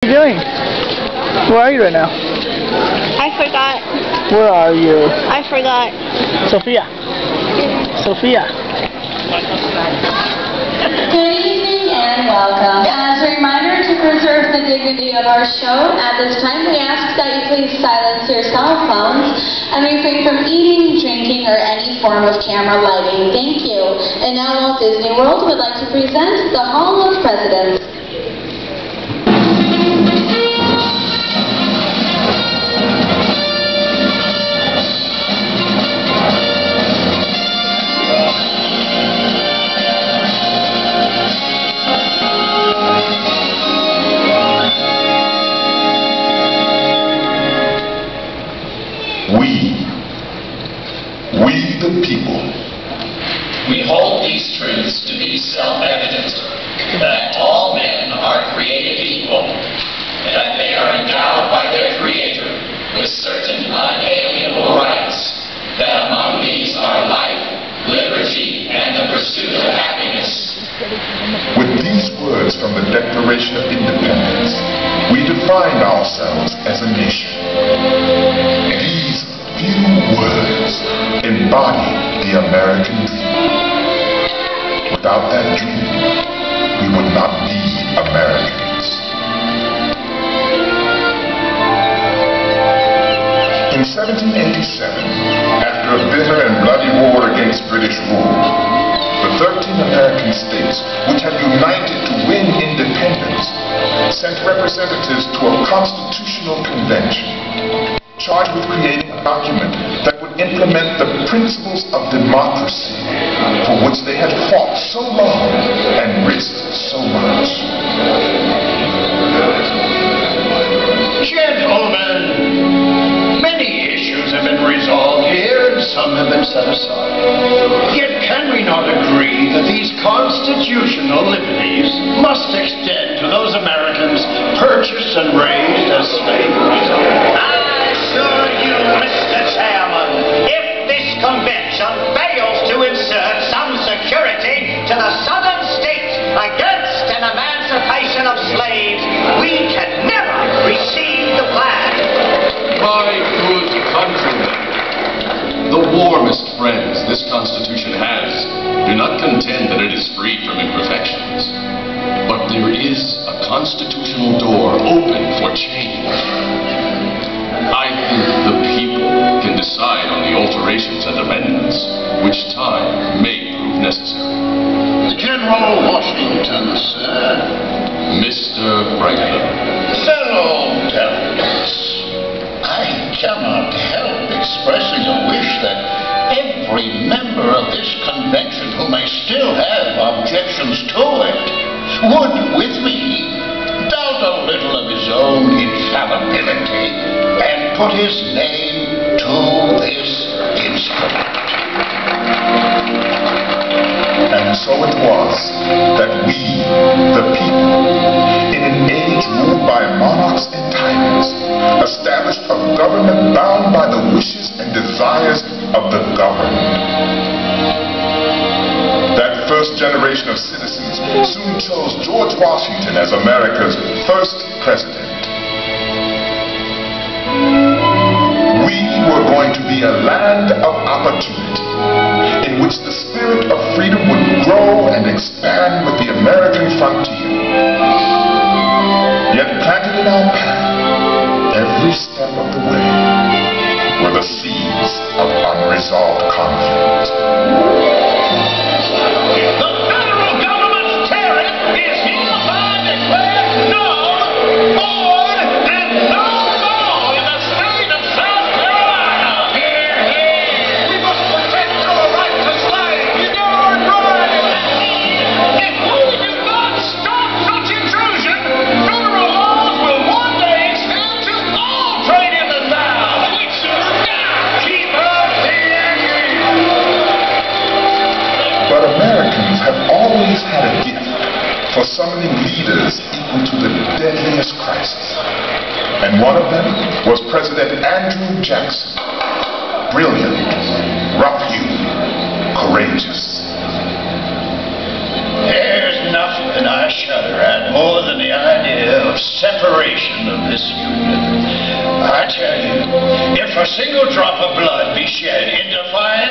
What are you doing? Where are you right now? I forgot. Where are you? I forgot. Sophia. Sophia. Good evening and welcome. As a reminder to preserve the dignity of our show, at this time we ask that you please silence your cell phones and refrain from eating, drinking, or any form of camera lighting. Thank you. And now Walt Disney World would like to present the Hall of Presidents. We the people. We hold these truths to be self-evident, that all men are created equal, and that they are endowed by their Creator with certain unalienable rights, that among these are life, liberty, and the pursuit of happiness. With these words from the Declaration of Independence, we define ourselves as a nation. These few words embody the American dream. Without that dream, we would not be Americans. In 1787, after a bitter and bloody war against British rule, the 13 American states, which had united to win independence, sent representatives to a constitutional convention, charged with creating a document that would implement the principles of democracy for which they had fought so long and risked so much. Gentlemen, many issues have been resolved here and some have been set aside. Yet can we not agree that these constitutional liberties must extend to those Americans purchased and raised as slaves? Assure you, Mr. Chairman, if this convention fails to insert some security to the Southern states against an emancipation of slaves, we can never receive the flag. My good countrymen, the warmest friends this Constitution has do not contend that it is free from imperfections, but there is a constitutional door open for change. I think the people can decide on the alterations and amendments, which time may prove necessary. General Washington, sir. Mr. Franklin. Fellow delegates, I cannot help expressing a wish that every member of this convention who may still have objections to it would, with me, doubt a little of his own infallibility and put his name to this instrument. And so it was that we, the people, in an age ruled by monarchs and tyrants, established a government bound by the wishes and desires of the governed. That first generation of citizens soon chose George Washington as America's first president. We were going to be a land of opportunity, in which the spirit of freedom would grow and expand with the American frontier. Yet planted in our path, every step of the way, were the seeds of unresolved conflict. The federal government's tariff is hereby declared null, void, and no more in the state of South Carolina. Hear, hear. We must protect our right to slaves. Darn right. If we do not stop such intrusion, federal laws will one day extend to all trade in the South. Which keep us here. But Americans have always had a gift for summoning leaders equal to the deadliest crisis. And one of them was President Andrew Jackson. Brilliant, rough-hewn, courageous. There's nothing and I shudder at more than the idea of separation of this union. I tell you, if a single drop of blood be shed in defiance